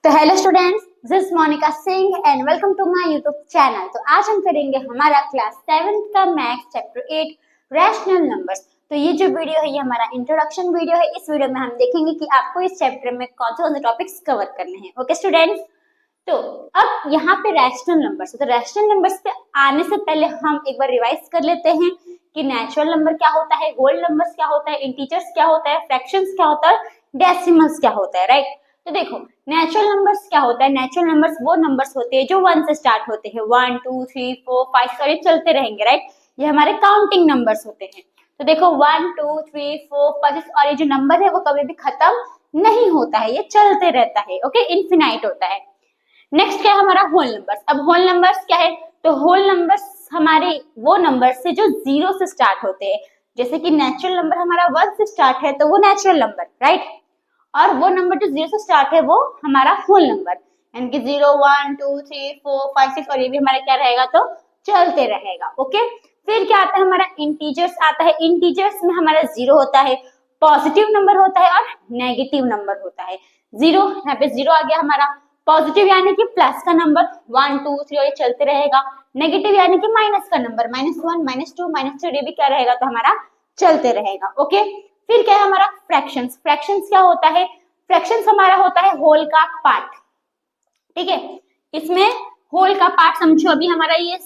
तो hello students, this is Monika Singh and welcome to my YouTube channel. तो आज हम करेंगे हमारा क्लास 7th का मैथ्स चैप्टर 8 रैशनल नंबर्स। तो ये जो वीडियो है ये हमारा इंट्रोडक्शन वीडियो है। इस वीडियो में हम देखेंगे कि आपको इस चैप्टर में कौन से टॉपिक्स कवर करने हैं। ओके स्टूडेंट्स, तो अब यहाँ पे रैशनल नंबर्स, तो रैशनल नंबर्स पे आने से पहले हम एक बार रिवाइज कर लेते हैं कि नेचुरल नंबर क्या होता है, होल नंबर्स क्या होता है, इंटीजर्स क्या होता है, फ्रैक्शंस क्या होता है, डेसिमल्स क्या होता है, राइट। तो देखो नेचुरल नंबर्स क्या होता है। नेचुरल नंबर्स वो नंबर्स होते हैं जो 1 से स्टार्ट होते हैं, 1 2 3 4 5 और ये चलते रहेंगे, राइट। ये हमारे काउंटिंग नंबर्स होते हैं। तो देखो 1 2 3 4 5 और ये जो नंबर है वो कभी भी खत्म नहीं होता है, ये चलते रहता है, ओके, इनफिनाइट होता है। नेक्स्ट क्या है हमारा होल नंबर्स। अब होल नंबर्स क्या है, तो होल नंबर्स हमारे वो नंबर्स से जो 0 से स्टार्ट होते हैं। जैसे कि नेचुरल नंबर हमारा 1 से स्टार्ट है तो वो नेचुरल नंबर, राइट। और वो नंबर जो 0 से स्टार्ट है वो हमारा होल नंबर, यानी कि 0 1 2 3 4 5 6 और ये भी हमारा क्या रहेगा, तो चलते रहेगा, ओके। फिर क्या आता है हमारा इंटीजर्स आता है। इंटीजर्स में हमारा 0 होता है, पॉजिटिव नंबर होता है और नेगेटिव नंबर होता है। 0 यहाँ पे 0 आ गया हमारा, पॉजिटिव यानी कि प्लस का नंबर 1 2 3 और ये चलते रहेगा, नेगेटिव यानी कि माइनस का नंबर -1 -2 -3 ये भी क्या रहेगा, तो हमारा चलते रहेगा, ओके। फिर क्या है हमारा फ्रैक्शंस। फ्रैक्शंस क्या होता है, फ्रैक्शंस हमारा होता है होल का पार्ट, ठीक है। इसमें होल का पार्ट समझो, अभी हमारा ये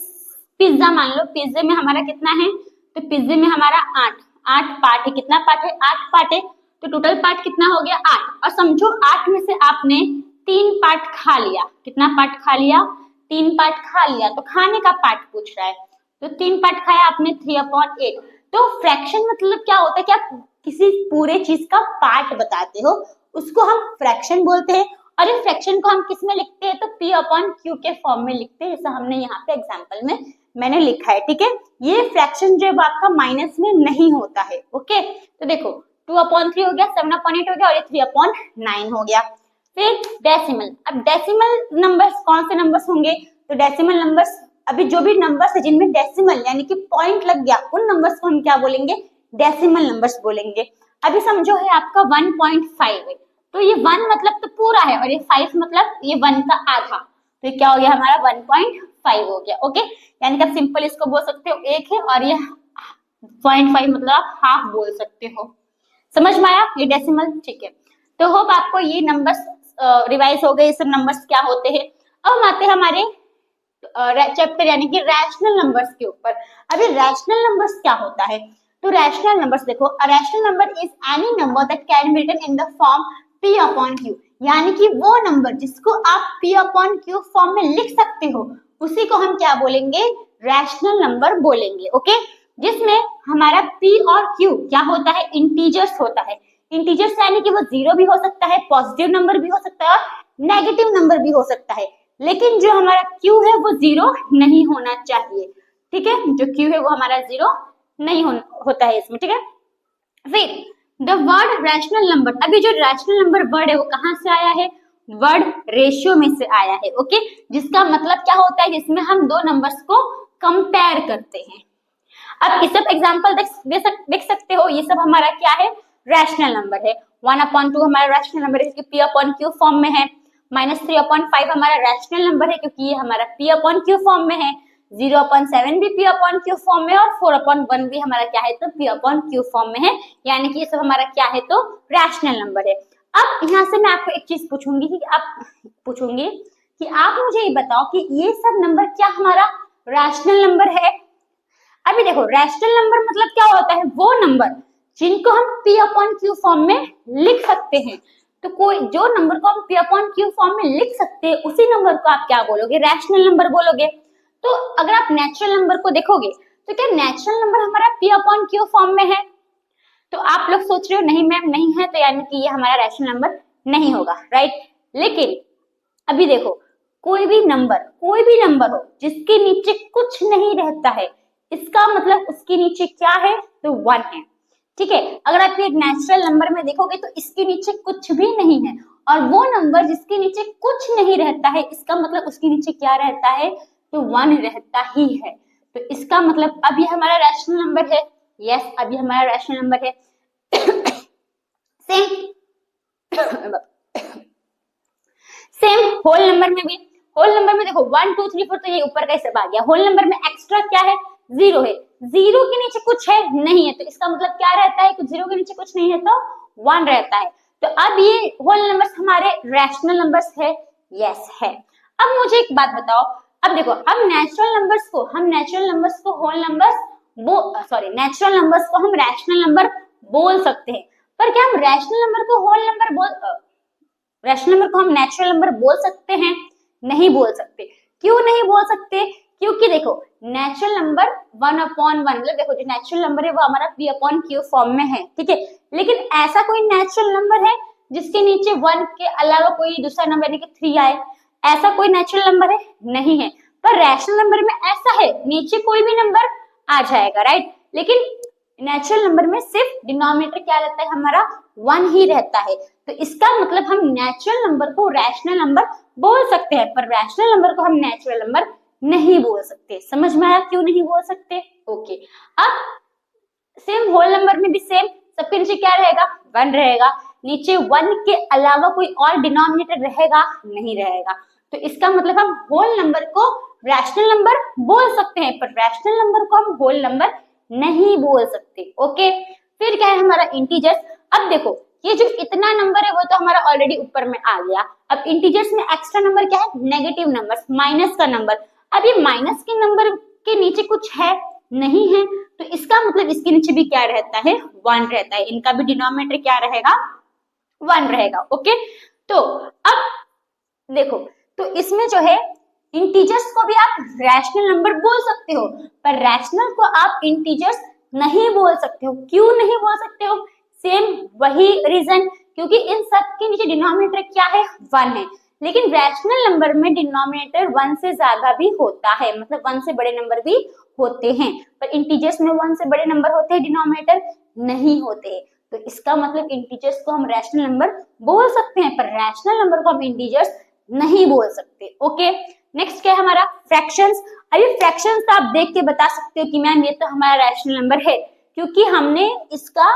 पिज्जा मान लो, पिज्जे में हमारा कितना है, तो पिज्जे में हमारा 8 पार्ट है। कितना पार्ट है, 8 पार्ट है। तो टोटल पार्ट कितना हो गया, 8। और समझो 8 में से आपने 3 पार्ट खा लिया। कितना पार्ट खा लिया, 3 पार्ट खा लिया। तो खाने का पार्ट पूछ रहा है, तो 3 पार्ट खाया आपने, 3/8। तो फ्रैक्शन मतलब क्या होता है कि आप किसी पूरे चीज का पार्ट बताते हो, उसको हम फ्रैक्शन बोलते हैं। और इस फ्रैक्शन को हम किस में लिखते हैं, तो P/Q के फॉर्म में लिखते हैं, जैसा हमने यहाँ पे एग्जांपल में मैंने लिखा है, ठीक है। ये फ्रैक्शन जो आपका माइनस में नहीं होता है, ओके। तो देखो 2/3 हो गया, 7/8 हो गया और ये 3/9 हो गया। फिर डेसिमल। अब डेसिमल नंबर्स कौन से नंबर्स होंगे, तो डेसिमल नंबर्स अभी जो भी नंबर्स है जिनमें डेसिमल यानी कि पॉइंट लग गया, उन नंबर्स को हम क्या बोलेंगे, डेसिमल नंबर्स बोलेंगे। अभी समझो है आपका 1.5 है, तो ये 1 मतलब तो पूरा है और ये 5 मतलब ये 1 का आधा, तो ये क्या हो गया हमारा 1.5 हो गया, ओके। यानी कि आप सिंपल इसको बोल सकते हो 1 है और ये 0.5 मतलब आप हाफ बोल सकते हो। समझ में आया ये डेसिमल, ठीक है। तो होप आपको ये नंबर्स रिवाइज हो गए, ये सब नंबर्स क्या होते हैं। अब हम आते हैं हमारे चैप्टर यानी कि रैशनल नंबर्स के ऊपर। अभी रैशनल नंबर्स क्या होता है, तो रैशनल नंबर्स देखो, a rational number is any number that can be written in the form P/Q, यानी कि वो नंबर जिसको आप P/Q फॉर्म में लिख सकते हो, उसी को हम क्या बोलेंगे, रैशनल नंबर बोलेंगे, ओके। जिसमें हमारा P और Q क्या होता है, इंटीजर्स होता है। इंटीजर्स यानी कि वो 0 भी हो सकता है, पॉजिटिव नंबर भी हो सकता है और नेगेटिव नंबर भी हो सकता है। लेकिन जो हमारा Q है वो 0 नहीं होना चाहिए, ठीक है। जो Q है वो हमारा 0 नहीं होता है इसमें, ठीक है। फिर द वर्ड रैशनल नंबर, अभी जो रैशनल नंबर वर्ड है वो कहां से आया है, वर्ड रेशियो में से आया है, ओके। जिसका मतलब क्या होता है, जिसमें हम दो नंबर्स को कंपेयर करते हैं। अब इस सब एग्जांपल देख सकते हो, ये सब हमारा क्या है, रैशनल नंबर है। 1/2 हमारा रैशनल नंबर है क्योंकि P/Q फॉर्म में है। -3/5 हमारा रैशनल नंबर है क्योंकि ये हमारा P/Q फॉर्म में है। 0/7 भी P/Q फॉर्म में और 4/1 भी हमारा क्या है, तो P/Q फॉर्म में है। यानी कि ये सब हमारा क्या है, तो रैशनल नंबर है। अब यहाँ से मैं आपको एक चीज पूछूंगी कि आप मुझे ये बताओ कि ये सब नंबर क्या हमारा रैशनल नंबर है। अभी देखो रैशनल नंबर मतलब क्या होता है, वो नंबर जिनको हम P/Q फॉर्म में लिख सकते हैं। तो कोई जो नंबर को हम P/Q फॉर्म में लिख सकते हैं, उसी नंबर को आप क्या बोलोगे, रैशनल नंबर बोलोगे। तो अगर आप नेचुरल नंबर को देखोगे तो क्या नेचुरल नंबर हमारा P/Q फॉर्म में है, तो आप लोग सोच रहे हो नहीं मैम नहीं है, तो यानी कि ये हमारा रैशनल नंबर नहीं होगा, राइट। लेकिन अभी देखो कोई भी नंबर हो जिसके नीचे कुछ नहीं रहता है, इसका मतलब उसके नीचे क्या है, तो 1 है, ठीक है। अगर आप एक नेचुरल नंबर में देखोगे तो इसके नीचे कुछ भी नहीं है, और वो नंबर जिसके नीचे कुछ नहीं रहता है, इसका मतलब उसके नीचे क्या रहता है, तो 1 रहता ही है। तो इसका मतलब अभी हमारा रैशनल नंबर है, यस अभी हमारा रैशनल नंबर है। सेम नंबर में भी, होल नंबर में देखो 1 2 3 4 तो ये ऊपर का सब आ गया। होल नंबर में एक्स्ट्रा क्या है, 0 है, 0 के नीचे कुछ है नहीं है, तो इसका मतलब क्या रहता है, कुछ 0 के नीचे कुछ नहीं है तो 1 रहता है। तो अब ये होल नंबर्स हमारे रैशनल नंबर्स है, यस है। अब मुझे एक बात बताओ, अब देखो हम नेचुरल नंबर्स को होल नंबर्स नेचुरल नंबर्स को हम रैशनल नंबर बोल सकते हैं, पर क्या हम रैशनल नंबर को हम नेचुरल नंबर बोल सकते हैं? नहीं बोल सकते। क्यों नहीं बोल सकते? क्योंकि देखो नेचुरल नंबर 1/1 मतलब देखो जो नेचुरल नंबर है वो हमारा p/q फॉर्म में है, ठीक है, लेकिन ऐसा कोई नेचुरल नंबर है जिसके नीचे 1 के अलावा कोई दूसरा नंबर यानी कि 3 आए, ऐसा कोई नेचुरल नंबर है? नहीं है। पर रैशनल नंबर में ऐसा है, नीचे कोई भी नंबर आ जाएगा, राइट, लेकिन नेचुरल नंबर में सिर्फ डिनोमिनेटर क्या रहता है हमारा, 1 ही रहता है। तो इसका मतलब हम नेचुरल नंबर को रैशनल नंबर बोल सकते हैं, पर रैशनल नंबर को हम नेचुरल नंबर नहीं बोल सकते। समझ में आया क्यों नहीं बोल सकते? ओके। अब सेम होल नंबर में भी सेम, सबके नीचे क्या रहेगा, 1 रहेगा, नीचे 1 के अलावा कोई और डिनोमिनेटर रहेगा नहीं रहेगा। तो इसका मतलब हम होल नंबर को रैशनल नंबर बोल सकते हैं, पर रैशनल नंबर को हम होल नंबर नहीं बोल सकते। ओके, फिर क्या है हमारा इंटीजर्स। अब देखो ये जो इतना नंबर है वो तो हमारा ऑलरेडी ऊपर में आ गया। अब इंटीजर्स में एक्स्ट्रा नंबर क्या है, नेगेटिव नंबर, माइनस का नंबर। अब ये माइनस के नंबर के नीचे कुछ है नहीं है, तो इसका मतलब इसके नीचे भी क्या रहता है, 1 रहता है, इनका भी डिनोमिनेटर क्या रहेगा, 1 रहेगा। ओके, तो अब देखो तो इसमें जो है इंटीजर्स को भी आप रैशनल नंबर बोल सकते हो, पर रैशनल को आप इंटीजर्स नहीं बोल सकते हो। क्यों नहीं बोल सकते हो? सेम वही रीजन, क्योंकि इन सब के नीचे डिनोमिनेटर क्या है, 1 है, लेकिन रैशनल नंबर में डिनोमिनेटर 1 से ज्यादा भी होता है, मतलब 1 से बड़े नंबर भी होते हैं, पर इंटीजर्स में 1 से बड़े नंबर होते हैं, डिनोमिनेटर नहीं होते। तो इसका मतलब इंटीजर्स को हम रैशनल नंबर बोल सकते हैं, पर रैशनल नंबर को हम इंटीजर्स नहीं बोल सकते। ओके, नेक्स्ट क्या है हमारा, फ्रैक्शंस। अभी फ्रैक्शंस तो आप देख के बता सकते हो कि मैम ये तो हमारा रैशनल नंबर है, क्योंकि हमने इसका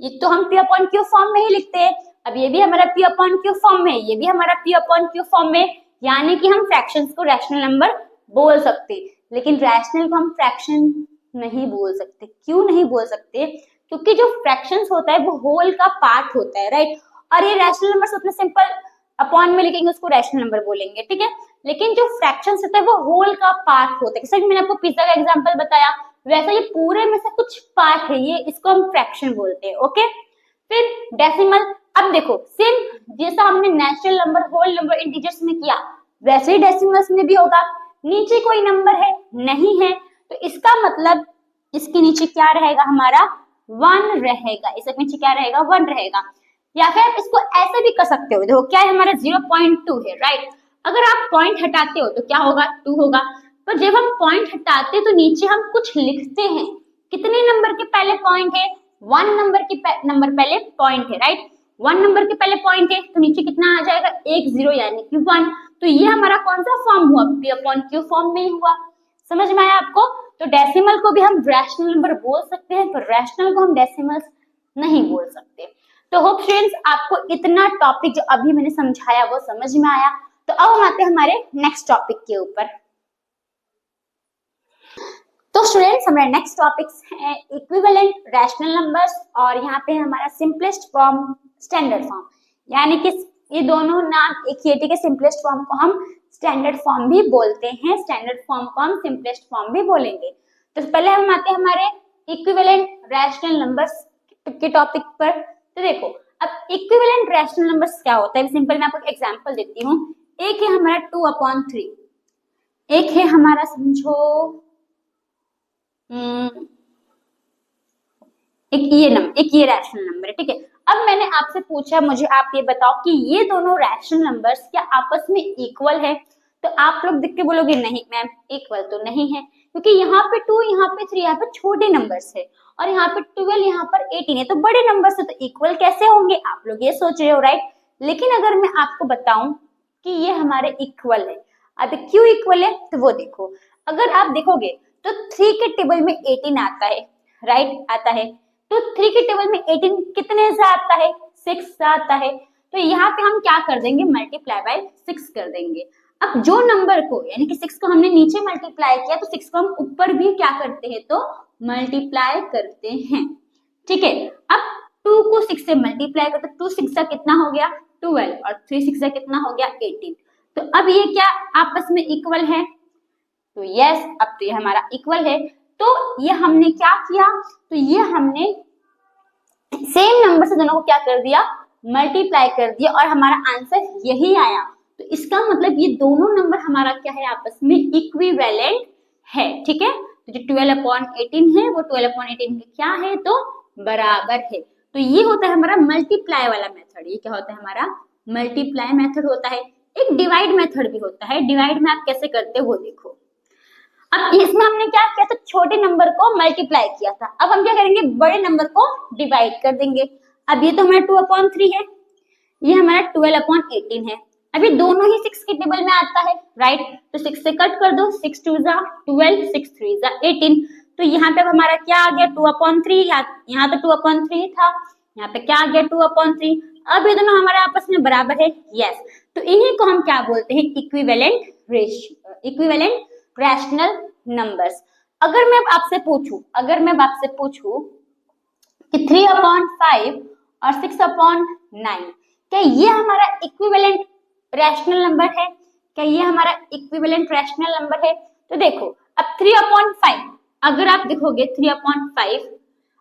ये तो हम p/q फॉर्म में ही लिखते हैं। अब ये भी हमारा p/q फॉर्म में, ये भी हमारा p/q फॉर्म में, यानी कि हम फ्रैक्शंस को रैशनल नंबर बोल सकते, लेकिन रैशनल को हम फ्रैक्शन नहीं बोल सकते। क्यों नहीं बोल सकते? क्योंकि जो फ्रैक्शंस होता है वो होल का पार्ट होता है, राइट, और ये रैशनल नंबर उतना सिंपल अपॉन में लिखेंगे उसको रैशनल नंबर बोलेंगे, ठीक है, लेकिन जो फ्रैक्शंस होता है वो होल का पार्ट होता है। जैसे मैंने आपको पिज्जा का एग्जांपल बताया, वैसा ये पूरे में से कुछ पार्ट है, ये इसको हम फ्रैक्शन बोलते हैं। ओके, फिर डेसिमल। अब देखो सेम जैसा हमने natural number, whole number, integers में किया, वैसे ही डेसिमल्स में भी होगा। नीचे कोई नंबर है नहीं है, तो इसका मतलब इसके नीचे क्या रहेगा हमारा, 1 रहेगा, इसके नीचे क्या रहेगा, 1 रहेगा। या फिर आप इसको ऐसे भी कर सकते हो, देखो क्या है हमारा 0.2 है, राइट, अगर आप पॉइंट हटाते हो तो क्या होगा, 2 होगा, पर जब हम पॉइंट हटाते हैं तो नीचे हम कुछ लिखते हैं, कितने नंबर के पहले पॉइंट है, 1 नंबर पहले पॉइंट है, राइट, 1 नंबर के पहले पॉइंट है, तो नीचे कितना आ जाएगा, 1 0 यानी कि 1। तो ये हमारा कौन सा फॉर्म हुआ, p/q फॉर्म में ही हुआ। समझ में आया आपको? तो डेसिमल को भी हम रैशनल नंबर बोल सकते हैं, पर रैशनल को हम डेसिमल्स नहीं बोल सकते। तो होप स्टूडेंट्स आपको इतना टॉपिक जो अभी मैंने समझाया वो समझ में आया। तो अब हम आते हैं हमारे नेक्स्ट टॉपिक के ऊपर। तो स्टूडेंट्स हमारे नेक्स्ट टॉपिक्स है इक्विवेलेंट रैशनल नंबर्स, और यहाँ पे हमारा सिंपलेस्ट फॉर्म, स्टैंडर्ड फॉर्म, यानी कि ये दोनों नाम एक ही है, ठीक है, सिंपलेस्ट फॉर्म को हम स्टैंडर्ड फॉर्म भी बोलते हैं, स्टैंडर्ड फॉर्म को हम सिंपलेस्ट फॉर्म भी बोलेंगे। तो पहले हम आते हैं हमारे इक्विवेलेंट रैशनल नंबर्स के टॉपिक पर। तो देखो अब इक्विवेलेंट रैशनल नंबर्स क्या होता है, सिंपल मैं आपको एग्जांपल देती हूँ। एक है हमारा 2/3, एक है हमारा समझो एक ये रैशनल नंबर है, ठीक है। अब मैंने आपसे पूछा, मुझे आप ये बताओ कि ये दोनों रैशनल नंबर्स क्या आपस में इक्वल है? तो आप लोग देख के बोलोगे नहीं मैम इक्वल तो नहीं है, क्योंकि यहाँ पे 2, यहाँ पे 3, यहाँ पे छोटे नंबर्स है, और यहाँ पे 12, यहाँ पर 18 है, तो बड़े नंबर से तो इक्वल कैसे होंगे, आप लोग ये सोच रहे हो, राइट। लेकिन अगर मैं आपको बताऊं कि ये हमारे इक्वल है, अब क्यों इक्वल है तो वो देखो, अगर आप देखोगे तो 3 के टेबल में 18 आता है, राइट, आता है, तो 3 के टेबल में 18 कितने से आता है, 6 से आता है, तो यहाँ पे हम क्या कर देंगे, मल्टीप्लाई बाय 6 कर देंगे। अब जो नंबर को यानी कि 6 को हमने नीचे मल्टीप्लाई किया तो 6 को हम ऊपर भी क्या करते हैं तो मल्टीप्लाई करते हैं, ठीक है। अब 2 को 6 से मल्टीप्लाई करते 2 6 का कितना हो गया 12 और 3 6 का कितना हो गया 18। तो अब ये क्या आपस में इक्वल है, तो यस अब तो ये हमारा इक्वल है। तो ये हमने क्या किया, तो ये हमने सेम नंबर से दोनों को क्या कर दिया मल्टीप्लाई कर दिया और हमारा आंसर यही आया। तो इसका मतलब ये दोनों नंबर हमारा क्या है आपस में इक्विवेलेंट है, ठीक है। तो जो 12/18 है वो 12/18 के क्या है तो बराबर है। तो ये होता है हमारा मल्टीप्लाई वाला मेथड। ये क्या होता है हमारा मल्टीप्लाई मेथड होता है। एक डिवाइड मेथड भी होता है। डिवाइड में आप कैसे करते हो वो देखो। अब इसमें हमने क्या किया था छोटे नंबर को मल्टीप्लाई किया था, अब हम क्या करेंगे बड़े नंबर को डिवाइड कर देंगे। अब ये तो हमारा 2/3 है, ये हमारा 12/18 है। अभी दोनों ही 6 के टेबल में आता है राइट, तो 6 से कट कर दो 6 2 जा 12 6 3 जा 18। तो यहाँ पे अब हमारा क्या आ गया 2/3, यहाँ तो 2/3 था, यहाँ पे क्या आ गया 2/3। अब ये दोनों हमारे आपस में बराबर है यस। तो इन्हीं को हम क्या बोलते हैं equivalent ratio, equivalent rational numbers. अगर मैं आपसे पूछूं कि 3/5 और 6/9 क्या ये हमारा इक्विवेलेंट रैशनल नंबर है, क्या ये हमारा इक्विवेलेंट रैशनल नंबर है? तो देखो अब 3/5 अगर आप देखोगे 3/5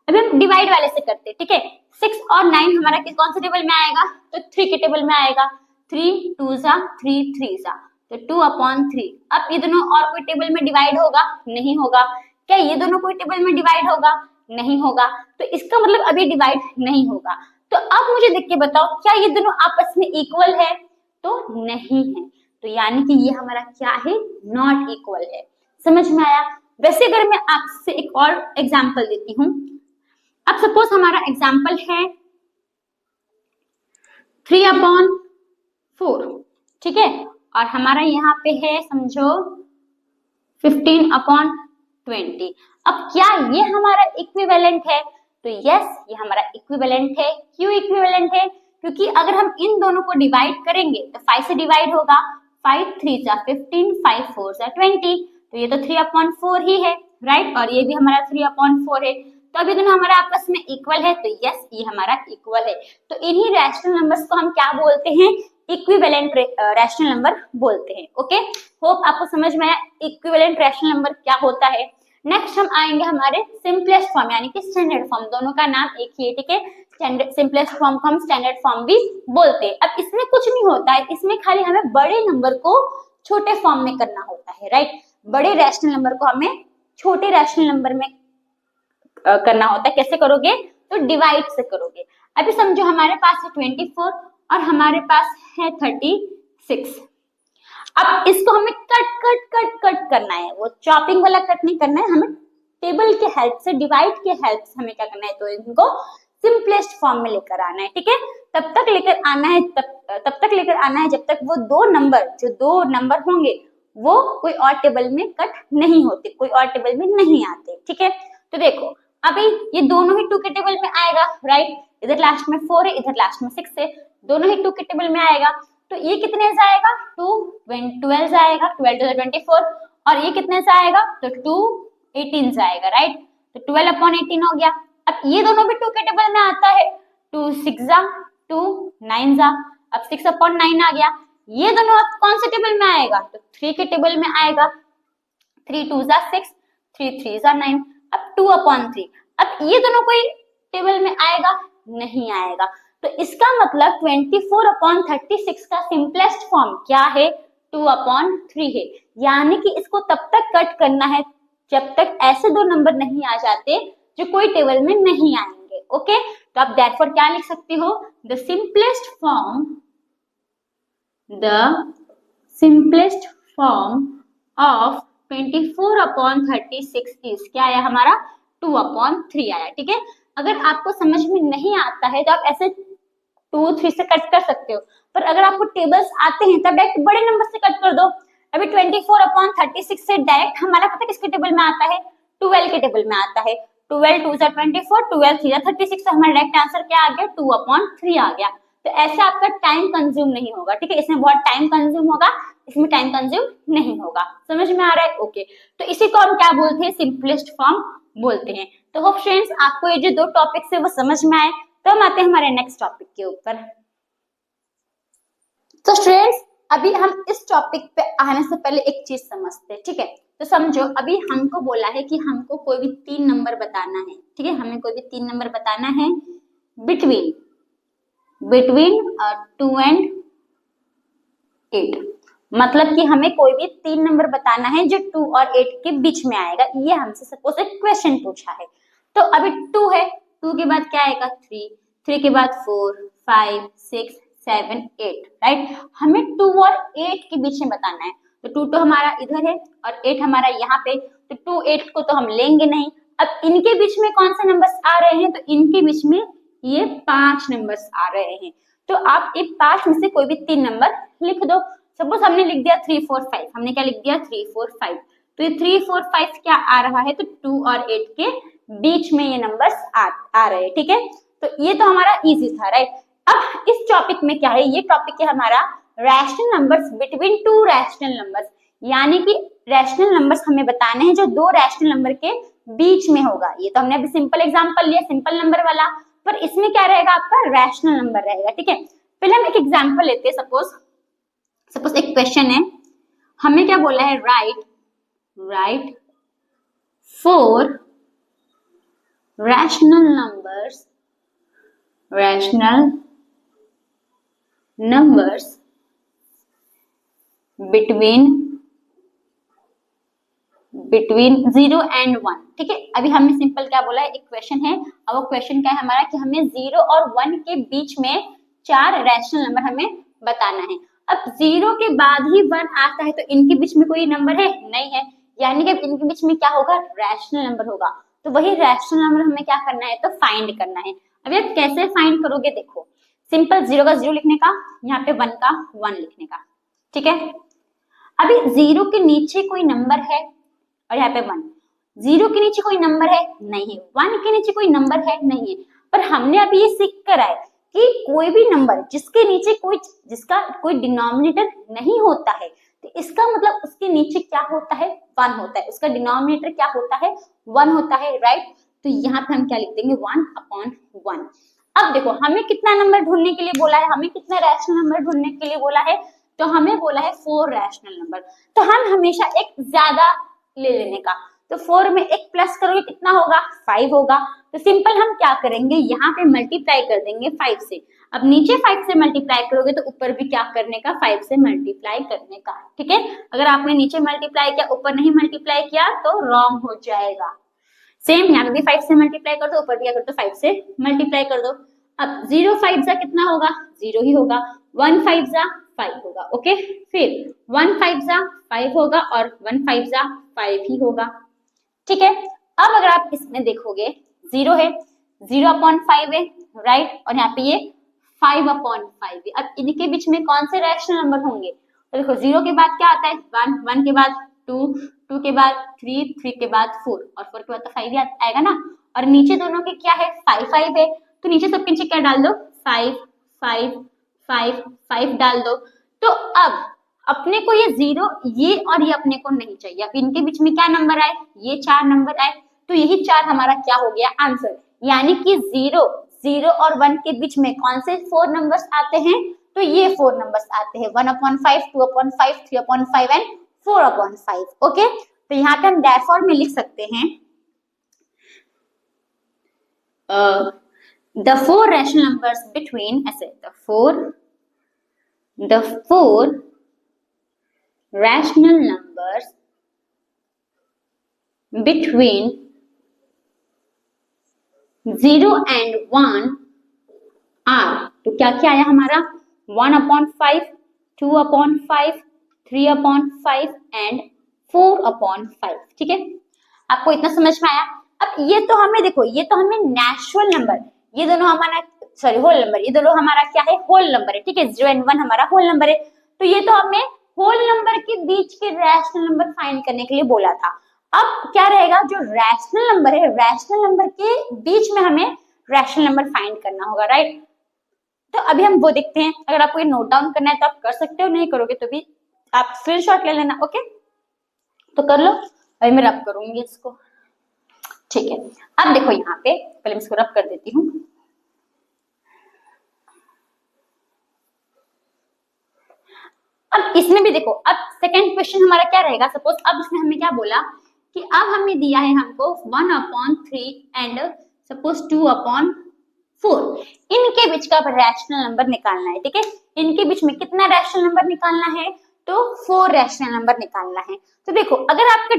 अभी हम डिवाइड वाले से करते ठीक है। 6 और 9 हमारा कौन से टेबल में आएगा तो 3 के टेबल में आएगा। 3 2 जा 3 3 जा तो 2/3। अब ये दोनों और कोई टेबल में डिवाइड होगा नहीं होगा। क्या ये दोनों कोई टेबल में डिवाइड होगा नहीं होगा। तो इसका मतलब अभी डिवाइड नहीं होगा। तो अब मुझे देख के बताओ क्या ये दोनों आपस में इक्वल है तो नहीं है। तो यानी कि ये हमारा क्या है नॉट इक्वल है। समझ में आया। वैसे अगर मैं आपसे एक और एग्जांपल देती हूं, अब सपोज हमारा एग्जांपल है 3/4 ठीक है और हमारा यहाँ पे है समझो 15/20। अब क्या ये हमारा इक्विवेलेंट है तो यस ये हमारा इक्विवेलेंट है। क्यों इक्विवेलेंट है क्योंकि अगर हम इन दोनों को डिवाइड करेंगे तो 5 से डिवाइड होगा 5 3 जा 15 5 4 जा 20 तो ये तो 3/4 ही है राइट और ये भी हमारा 3/4 है। तो अभी दोनों हमारा आपस में इक्वल है तो यस ये हमारा इक्वल है। तो इन्हीं रैशनल नंबर्स को हम क्या बोलते हैं इक्विवेलेंट रैशनल नंबर बोलते हैं। ओके होप आपको समझ में आया इक्विवेलेंट रैशनल नंबर क्या होता है। नेक्स्ट हम आएंगे हमारे सिंपलेस्ट फॉर्म यानी कि स्टैंडर्ड फॉर्म। दोनों का नाम एक ही है ठीक है। सिंपलेस्ट फॉर्म को हम स्टैंडर्ड फॉर्म भी बोलते हैं। अब इसमें कुछ नहीं होता है, इसमें खाली हमें बड़े नंबर को छोटे फॉर्म में करना होता है राइट। बड़े रैशनल नंबर को हमें छोटे रैशनल नंबर में करना होता है। कैसे करोगे तो डिवाइड से करोगे। अभी समझो हमारे पास है 24 और हमारे पास है 36। अब इसको हमें कट कट कट कट करना है, वो चॉपिंग वाला कट नहीं करना है, हमें टेबल के हेल्प से डिवाइड के हेल्प से हमें क्या करना है तो इनको सिंपलेस्ट फॉर्म में लेकर आना है ठीक है। तब तक लेकर आना है जब तक वो दो नंबर होंगे वो कोई और टेबल में कट नहीं होते, कोई और टेबल में नहीं आते ठीक है। तो देखो अभी ये दोनों ही 2 के टेबल में आएगा राइट। इधर लास्ट में 4 है इधर लास्ट में 6 है, दोनों ही 2 के टेबल में आएगा। तो ये कितने से आएगा 12 आएगा 12 to 24 और ये कितने से आएगा तो 2 18 से आएगा राइट। तो 12/18 हो गया। अब ये दोनों भी 2 के टेबल में आता है 2 6 जा 2 9 जा अब 6/9 आ गया। ये दोनों अब कौन से टेबल में आएगा तो 3 के टेबल में आएगा। 3 2 जा 6 3 3 जा 9 अब 2/3। अब ये दोनों कोई टेबल में आएगा नहीं आएगा। तो इसका मतलब 24/36 का सिंपलेस्ट फॉर्म क्या है 2/3 है। यानी कि इसको तब तक कट करना है जब तक ऐसे दो नंबर नहीं आ जाते जो कोई टेबल में नहीं आएंगे। ओके तो आप देयरफॉर क्या लिख सकते हो the simplest form of 24/36 is क्या आया हमारा 2/3 आया ठीक है। अगर आपको समझ में नहीं आता है तो आप ऐसे 2 3 से कट कर सकते हो, पर अगर आपको टेबल्स आते हैं तब डायरेक्ट बड़े नंबर से कट कर दो। अभी 24/36 से डायरेक्ट हमारा पता किसके टेबल में आता है 12 के टेबल में आता है। 12 2 जा 24 12 3 जा 36 तो हमारा डायरेक्ट आंसर क्या आ गया 2/3 आ गया। तो ऐसे आपका टाइम कंज्यूम नहीं होगा ठीक है, इसमें बहुत टाइम कंज्यूम होगा इसमें टाइम कंज्यूम नहीं होगा। समझ में आ रहा है? ओके, तो इसी को हम क्या बोलते हैं? सिंपलेस्ट फॉर्म बोलते हैं। तो होप फ्रेंड्स आपको ये जो 2 टॉपिक्स है वो समझ में आए। तो हम आते हैं हमारे नेक्स्ट टॉपिक के ऊपर। तो स्टूडेंट्स अभी हम इस टॉपिक पे आने से पहले एक चीज समझते हैं, ठीक है? तो समझो, अभी हमको बोला है कि हमको कोई भी 3 नंबर बताना है, ठीक है? हमें कोई भी 3 नंबर बताना है बिटवीन 2 and 8। मतलब कि हमें कोई भी 3 नंबर बताना है जो 2 और 8 के बीच में आएगा। ये हमसे सपोज एक क्वेश्चन पूछा है। तो अभी 2 है, 2 के बाद क्या आएगा? 3 के बाद 4 5 6 7 8, राइट? हमें 2 और 8 के बीच में बताना है। तो 2 तो हमारा इधर है और 8 हमारा यहाँ पे, तो 2 8 को तो हम लेंगे नहीं। अब इनके बीच में कौन से नंबर्स आ रहे हैं? तो इनके बीच में ये 5 नंबर्स आ रहे हैं। तो आप इन 5 में से कोई भी 3 नंबर लिख दो। सपोज हमने लिख दिया 3 4 5, हमने क्या लिख दिया? 3 4 5। तो ये 3 4 5 क्या आ रहा है? तो 2 और 8 के बीच में ये नंबर्स आ रहे हैं, ठीक है? तो ये तो हमारा इजी था, राइट? अब इस टॉपिक में क्या है? ये टॉपिक है हमारा rational numbers between 2 rational numbers, यानी कि रैशनल नंबर्स हमें बताने हैं जो 2 रैशनल नंबर के बीच में होगा। ये तो हमने अभी सिंपल एग्जांपल लिया, सिंपल नंबर वाला, पर इसमें क्या रहेगा? आपका रैशनल नंबर रहेगा, ठीक है? पहले हम एक एग्जांपल लेते हैं। सपोज एक क्वेश्चन है, हमें क्या बोला है? Right 4 rational numbers between 0 and 1, ठीक है? अभी हमें सिंपल क्या बोला है? एक क्वेश्चन है, और वो क्वेश्चन क्या है हमारा कि हमें 0 और 1 के बीच में 4 रैशनल नंबर हमें बताना है। अब 0 के बाद ही 1 आता है, तो इनके बीच में कोई नंबर है? नहीं है, यानी कि इनके बीच में क्या होगा? रैशनल नंबर होगा। तो वही रैशनल नंबर हमें क्या करना है? तो फाइंड करना है। अब ये कैसे फाइंड करोगे? देखो, सिंपल 0 का 0 लिखने का, यहाँ पे 1 का 1 लिखने का, ठीक है? अभी 0 के नीचे कोई नंबर है और यहाँ पे 1। 0 के नीचे कोई नंबर है? नहीं है। 1 के नीचे कोई नंबर है? नहीं है। पर हमने अभी ये सीख कर आए कि कोई भी नंबर जिसके नीचे जिसका कोई डिनोमिनेटर नहीं होता है, तो इसका मतलब उसके नीचे क्या होता है? 1 होता है। उसका डिनोमिनेटर क्या होता है? 1 होता है, राइट? तो यहाँ पे हम क्या लिख देंगे? 1/1। अब देखो, हमें कितना नंबर ढूंढने के लिए बोला है? हमें कितना रैशनल नंबर ढूंढने के लिए बोला है? तो हमें बोला है 4 रैशनल नंबर। तो हम हमेशा एक ज्यादा ले लेने का, तो 4 में एक प्लस करोगे कितना होगा? 5 होगा। तो सिंपल हम क्या करेंगे? यहाँ पे मल्टीप्लाई कर देंगे 5 से। अब नीचे 5 से मल्टीप्लाई करोगे तो ऊपर भी क्या करने का? 5 से मल्टीप्लाई करने का, ठीक है? अगर आपने नीचे मल्टीप्लाई किया, ऊपर नहीं मल्टीप्लाई किया तो रॉन्ग हो जाएगा। सेम यहाँ पे भी 5 से मल्टीप्लाई कर दो, ऊपर भी क्या कर दो? 5 से मल्टीप्लाई कर दो। अब 0 5 जा कितना होगा? 0 ही होगा। 1 5 जा 5 होगा, ओके? फिर 1 5 जा 5 होगा और 1 5 जा 5 ही होगा, ठीक है? अब अगर आप इसमें देखोगे, 0 है, 0/5 है, राइट? और यहाँ पे ये 5/5 है। अब इनके बीच में कौन से रैशनल नंबर होंगे? तो देखो, 0 के बाद क्या आता है? 1, 1 के बाद 2, 2 के बाद 3, 3 के बाद 4 और 4 के बाद तो 5 ही आएगा ना। और नीचे दोनों के क्या है? 5 5 है, तो नीचे सबके नीचे क्या डाल दो? 5 5 5 5 डाल दो। तो अब अपने को ये 0, ये और ये अपने को नहीं चाहिए। अब इनके बीच में क्या नंबर आए? ये 4 नंबर आए, तो यही 4 हमारा क्या हो गया? आंसर। यानी कि 0 और 1 के बीच में कौन से 4 नंबर्स आते हैं? तो ये 4 नंबर्स आते हैं, 1/5, 2/5, 3/5 एंड 4/5, ओके? तो यहाँ पे हम therefore में लिख सकते हैं the 4 rational numbers between, ऐसे, the 4 rational numbers between 0 and 1 are, तो क्या क्या आया हमारा? 1/5, 2/5, 3/5 एंड 4/5, ठीक है? आपको इतना समझ में आया? अब ये तो हमें देखो, ये तो हमें नेचुरल नंबर, ये दोनों हमारा होल नंबर, ये दोनों हमारा क्या है? होल नंबर है, ठीक है? 0 and 1 हमारा होल नंबर है। तो ये तो हमें होल नंबर के बीच के रैशनल नंबर फाइंड करने के लिए बोला था। अब क्या रहेगा? जो रैशनल नंबर है, रैशनल नंबर के बीच में हमें रैशनल नंबर फाइंड करना होगा, राइट? तो अभी हम वो देखते हैं। अगर आपको ये नोट डाउन करना है तो आप कर सकते हो, नहीं करोगे तो भी आप स्क्रीनशॉट ले लेना। ओके, तो कर लो, अभी मैं रब करूंगी इसको। ठीक है, अब देखो यहाँ पे, पहले मैं इसको रब कर देती हूँ। अब इसमें भी देखो, अब सेकंड क्वेश्चन हमारा क्या रहेगा, सपोज अब इसमें हमें क्या बोला कि अब हमें दिया है हमको 1/3 एंड सपोज 2/4, इनके बीच का रैशनल नंबर निकालना है। ठीक है, इनके बीच में कितना रैशनल नंबर निकालना है, तो 4 रैशनल नंबर निकालना है। तो देखो, अगर आपका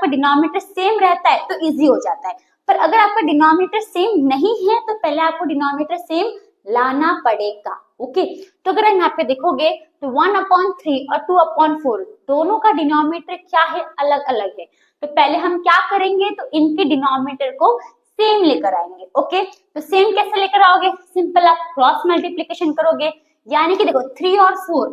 डिनोमिनेटर सेम रहता है तो इजी हो जाता है, पर अगर आपका डिनोमिनेटर सेम नहीं है तो पहले आपको डिनोमिनेटर सेम लाना पड़ेगा। ओके, तो अगर हम यहाँ पे देखोगे तो 1/3 और 2/4 दोनों का डिनोमिनेटर क्या है, अलग अलग है। तो पहले हम क्या करेंगे, तो इनके डिनोमिनेटर को सेम लेकर आएंगे। ओके, तो सेम कैसे लेकर आओगे, सिंपल आप क्रॉस मल्टीप्लीकेशन करोगे, यानी कि देखो 3 और 4,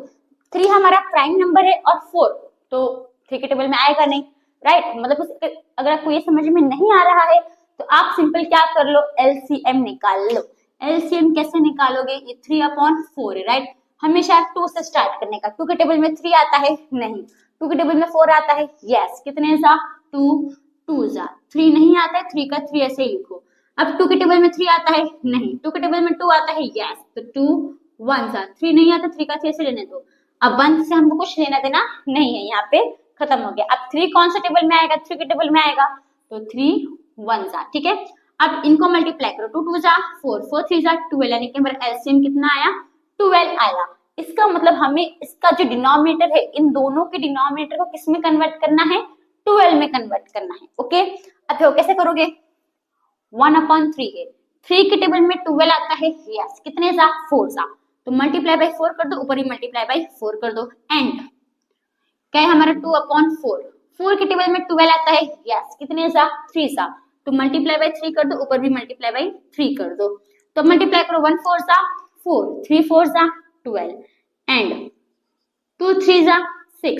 3 हमारा प्राइम नंबर है और 4 तो 3 के टेबल में आएगा नहीं, राइट। मतलब अगर आपको ये समझ में नहीं आ रहा है तो आप सिंपल क्या कर लो, एलसीएम निकाल लो। एलसीएम कैसे निकालोगे, ये 3/4 है, राइट। हमेशा 2 से स्टार्ट करने का, 2 के टेबल में 3 आता है नहीं, 2 के टेबल में 4 आता है, यस। कितने सा 2, 2 जा 3 नहीं आता है, 3 का 3 ऐसे ही लिखो। अब 2 के टेबल में 3 आता है नहीं, 2 के टेबल में 2 आता है, यस। तो 2 1 जा 3 नहीं आता, 3 का 3 ऐसे लेने दो। अब 1 से हमको कुछ लेना देना नहीं है, यहाँ पे खत्म हो गया। अब 3 कौन सा टेबल में आएगा, 3 के टेबल में आएगा, तो 3 1 जा, ठीक है। अब इनको मल्टीप्लाई करो, 2 2 जा 4, 4 3 जा 12, यानी कि हमारा एलसीएम कितना आया, 12 आया। इसका मतलब हमें इसका जो डिनोमिनेटर है, इन दोनों के डिनोमिनेटर को किस में कन्वर्ट करना है, 12 में कन्वर्ट करना है। ओके, अब तो कैसे करोगे, 1/3 है, 3 के टेबल में 12 आता है, यस। कितने जा 4 जा, तो मल्टीप्लाई बाय 4 कर दो, ऊपर ही मल्टीप्लाई बाय 4 कर दो, एंड क्या है हमारा 2/4, 4 के टेबल में 12 आता है, यस। कितने जा 3 जा, तो मल्टीप्लाई बाय 3 कर दो, ऊपर भी मल्टीप्लाई बाय 3 कर दो, तो मल्टीप्लाई करो, 1 4 जा 4, 3 4 जा 12, एंड 2 3 जा 6,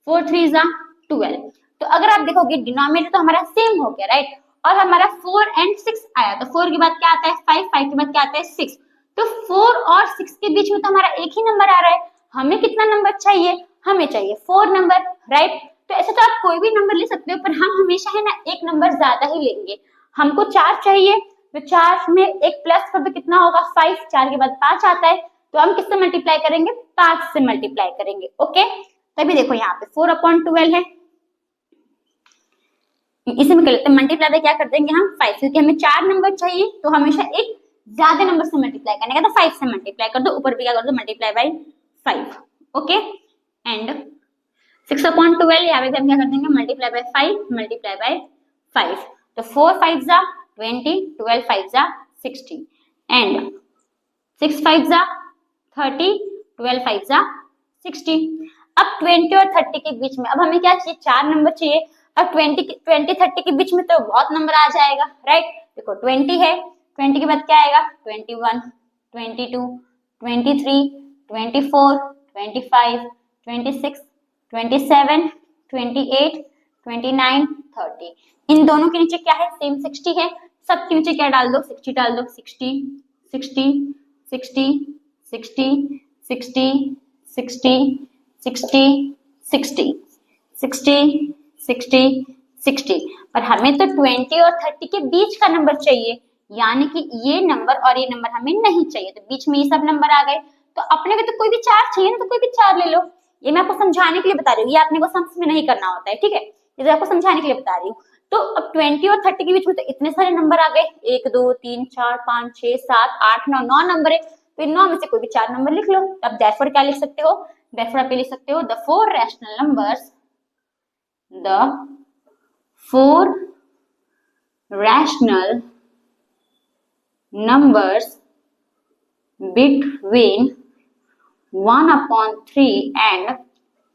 4 3 जा 12। तो अगर आप देखोगे डिनोमिनेटर तो हमारा सेम हो गया, राइट, और हमारा 4 एंड 6 आया, तो 4 के बाद क्या आता है 5, 5 के बाद क्या आता है 6, तो 4 और 6 के बीच में तो हमारा एक ही नंबर आ रहा है। हमें कितना नंबर चाहिए, हमें चाहिए 4 नंबर, राइट। तो ऐसे तो आप कोई भी नंबर ले सकते हो, पर हम हमेशा है ना एक नंबर ज्यादा ही लेंगे। हमको 4 चाहिए, तो 4 में एक प्लस कर दो, कितना होगा 5, 4 के बाद 5 आता है, तो हम किससे मल्टीप्लाई करेंगे, 5 से मल्टीप्लाई करेंगे। ओके, तभी देखो यहाँ पे 4/12 है, इसे में कर लेते हैं मल्टीप्लाई बाय, क्या कर देंगे हम 5, क्योंकि हमें 4 नंबर चाहिए तो हमेशा एक ज्यादा नंबर से मल्टीप्लाई करने का, तो 5 से मल्टीप्लाई कर दो, ऊपर भी क्या कर दो मल्टीप्लाई बाय 5। ओके, एंड 6/12 यहाँ पे हम क्या कर देंगे मल्टीप्लाई बाय 5, मल्टीप्लाई बाय 5, तो 4 5 जा 20, 12 5 जा 60, एंड 6 5 जा 30, 12 5 जा 60। अब 20 और 30 के बीच में अब हमें क्या चाहिए, 4 नंबर चाहिए। अब 20 30 के बीच में तो बहुत नंबर आ जाएगा, राइट। देखो 20 है, 20 के बाद क्या आएगा 21, 22, 23, 24, 25, 26, 27, 28, 29, 30। इन दोनों के नीचे क्या है, सेम 60 है, सबके नीचे क्या डाल दो 60 डाल दो, 60 60 60 60 60 60 60 60 60 60 60। पर हमें तो 20 और 30 के बीच का नंबर चाहिए, यानी कि ये नंबर और ये नंबर हमें नहीं चाहिए, तो बीच में ये सब नंबर आ गए, तो अपने को तो कोई भी 4 चाहिए ना, तो कोई भी 4 ले लो। ये मैं आपको समझाने के लिए बता रही हूँ, ये आपने को समझ में नहीं करना होता है, ठीक है, ये आपको समझाने के लिए बता रही हूँ। तो अब 20 और 30 के बीच में तो इतने सारे नंबर आ गए, 1 2 3 4 5 6 7 8 9 9 नंबर है, तो इन 9 में से कोई भी 4 नंबर लिख लो। अब देयरफॉर क्या लिख सकते हो, देयरफॉर आप लिख सकते हो the 4 rational numbers, the 4 rational numbers between 1/3 and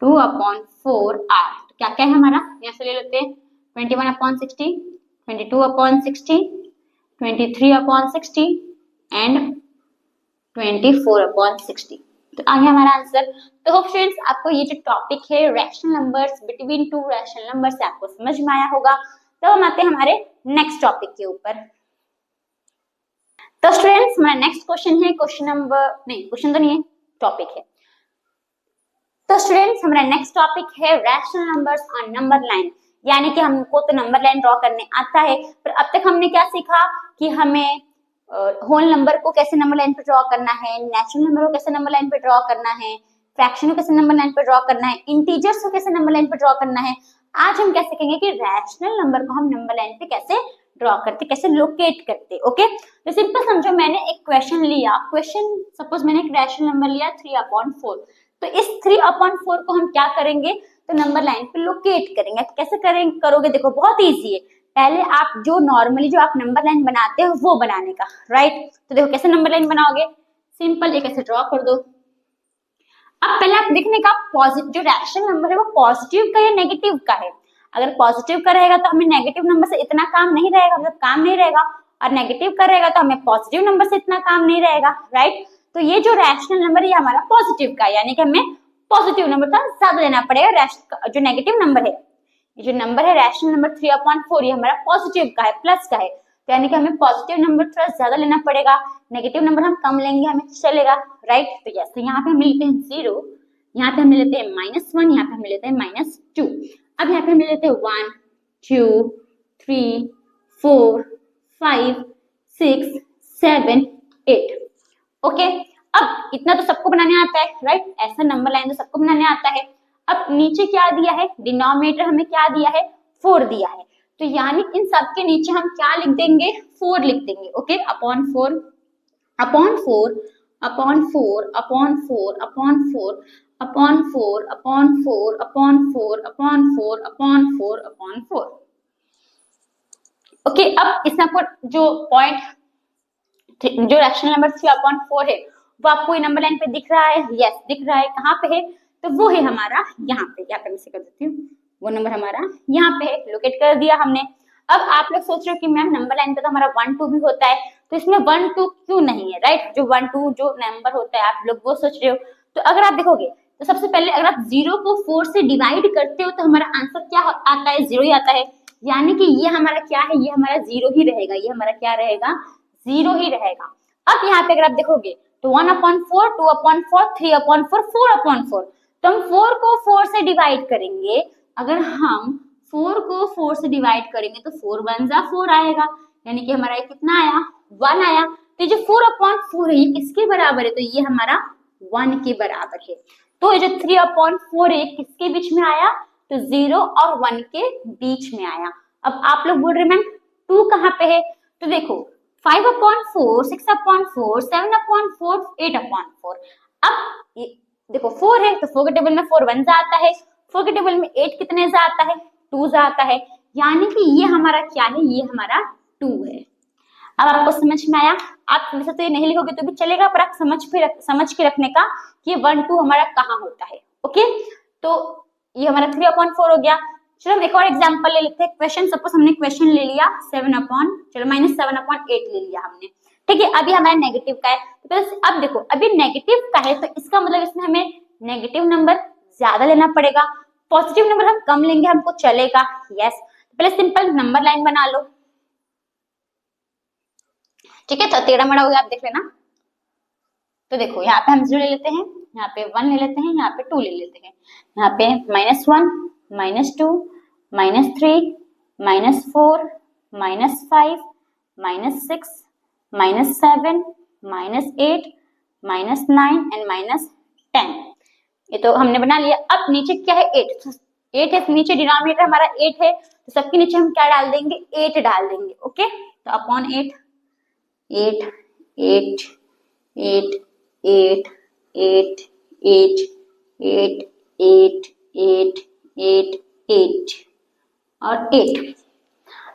2/4 are, क्या क्या है हमारा, यहाँ से ले लेते हैं 21/60, 22/60, 23/60 एंड 24/60। तो आ गया हमारा आंसर। तो होप स्टूडेंट्स आपको ये जो टॉपिक है rational numbers between 2 rational numbers से आपको समझ में आया होगा। तो हम आते हैं हमारे नेक्स्ट टॉपिक के ऊपर। तो स्टूडेंट्स हमारा नेक्स्ट क्वेश्चन है, क्वेश्चन तो नहीं है, टॉपिक है तो स्टूडेंट्स हमारा नेक्स्ट टॉपिक है rational numbers on number line, यानी कि हमको तो नंबर लाइन ड्रॉ करने आता है, पर अब तक हमने क्या सीखा कि हमें होल नंबर को कैसे नंबर लाइन पे ड्रॉ करना है, नेचुरल नंबर को कैसे नंबर लाइन पे ड्रॉ करना है, फ्रैक्शन को कैसे नंबर लाइन पे ड्रॉ करना है, इंटीजर्स को कैसे नंबर लाइन पे ड्रॉ करना है। आज हम क्या सीखेंगे कि रैशनल नंबर को हम नंबर लाइन पे कैसे ड्रॉ करते, कैसे लोकेट करते। ओके, तो सिंपल समझो, मैंने एक क्वेश्चन लिया, क्वेश्चन सपोज मैंने एक रैशनल नंबर लिया 3/4, तो इस 3/4 को हम क्या करेंगे, तो नंबर लाइन पे लोकेट करेंगे। कैसे करेंगे, करोगे, देखो बहुत इजी है। पहले आप जो नॉर्मली जो आप नंबर लाइन बनाते हो वो बनाने का, राइट। तो देखो कैसे नंबर लाइन बनाओगे, सिंपल एक ऐसे ड्रॉ कर दो। अब पहले आप देखने का पॉजिटिव जो रैशनल नंबर है वो पॉजिटिव का या नेगेटिव का है। अगर पॉजिटिव का रहेगा तो हमें नेगेटिव नंबर से इतना काम नहीं रहेगा, मतलब काम नहीं रहेगा, और नेगेटिव का रहेगा तो हमें पॉजिटिव नंबर से इतना काम नहीं रहेगा, राइट। तो ये जो रैशनल नंबर है ये हमारा पॉजिटिव का, यानी कि हमें पॉजिटिव नंबर का ज्यादा लेना पड़ेगा। जो नेगेटिव नंबर है, ये जो नंबर है रैशनल नंबर 3/4, ये हमारा पॉजिटिव का है, प्लस का है, तो यानी कि हमें पॉजिटिव नंबर थोड़ा ज्यादा लेना पड़ेगा, नेगेटिव नंबर हम कम लेंगे, हमें चलेगा, राइट। तो यस, तो यहाँ पे हम लेते हैं 0, यहाँ पे हम लेते हैं -1, यहाँ पे हम लेते हैं -2। अब यहाँ पे हम लेते हैं 1 2 3 4 5 6 7 8। ओके, अब इतना तो सबको बनाने आता है, राइट। ऐसा नंबर लाइन तो सबको बनाने आता है। अब नीचे क्या दिया है, डिनोमिनेटर हमें क्या दिया है, 4 दिया है, तो यानी इन सब के नीचे हम क्या लिख देंगे, 4 लिख देंगे। Okay, upon 4 upon 4 upon 4 upon 4 upon 4 upon 4 upon 4 upon 4 upon 4 upon 4 upon 4। Okay, अब इसमें आपको जो पॉइंट जो रैशनल नंबर 3/4 है वो आपको ये नंबर लाइन पे दिख रहा है, यस दिख रहा है। कहाँ पे है, तो वो है हमारा यहाँ पे मैं इसे कर देती हूँ, वो नंबर हमारा यहाँ पे है, लोकेट कर दिया हमने। अब आप लोग सोच रहे हो कि मैम नंबर लाइन पे तो हमारा 1 2 भी होता है, तो इसमें 1 2 क्यों नहीं है, राइट। जो 1 2 जो नंबर होता है आप लोग वो सोच रहे हो। तो अगर आप देखोगे तो सबसे पहले अगर आप 0 को 4 से डिवाइड करते हो तो हमारा आंसर क्या आता है, 0 ही आता है, यानी कि ये हमारा क्या है, ये हमारा 0 ही रहेगा, ये हमारा क्या रहेगा, 0 ही रहेगा। अब यहाँ पे अगर आप देखोगे तो 1/4 2/4 3/4 4/4, तो हम 4 को 4 से डिवाइड करेंगे। अगर हम 4 को 4 से डिवाइड करेंगे तो 4 1 जा 4 आएगा, यानी कि हमारा कितना आया, 1 आया। तो जो 4/4 है ये किसके बराबर है, तो ये हमारा 1 के बराबर है। तो ये जो 3/4 है किसके बीच में आया, तो 0 और 1 के बीच में आया। अब आप लोग बोल रहे मैम 2 कहाँ पे है, तो देखो 5/4 6/4 7/4 8/4। अब देखो 4 है तो 4 के टेबल में 4 1 जा आता है, 4 के टेबल में 8 कितने जा आता है, 2 जा आता है, यानी कि ये हमारा क्या है, ये हमारा 2 है। अब आपको समझ में आया। आप वैसे तो ये नहीं लिखोगे तो भी चलेगा, पर आप समझ के रखने का कि 1 2 हमारा कहाँ होता है। ओके, तो ये हमारा 3/4 हो गया। चलो हम एक और एग्जांपल ले लेते हैं। क्वेश्चन सपोज हमने क्वेश्चन ले लिया -7/8 ले लिया हमने, ठीक है। अभी हमारा नेगेटिव का है, तो अब देखो अभी नेगेटिव का है तो इसका मतलब इसमें हमें नेगेटिव नंबर ज्यादा लेना पड़ेगा, पॉजिटिव नंबर हम कम लेंगे, हमको चलेगा, यस। पहले सिंपल नंबर लाइन बना लो, ठीक है। तो टेढ़ा मेढ़ा हो गया, आप देख लेना। तो देखो यहाँ पे हम 0 ले लेते हैं, यहाँ पे 1 ले लेते हैं, यहाँ पे 2 ले लेते हैं, यहाँ पे -1 -2 -3 -4 -5 -6 -7 -8 -9 एंड -10, ये तो हमने बना लिया। अब नीचे क्या है, 8 है, नीचे डिनोमिनेटर हमारा 8 है, तो सबके नीचे हम क्या डाल देंगे, 8 डाल देंगे। ओके, तो अपॉन 8 8 8 8 8 8 8 8 8 8 8 8 और 8।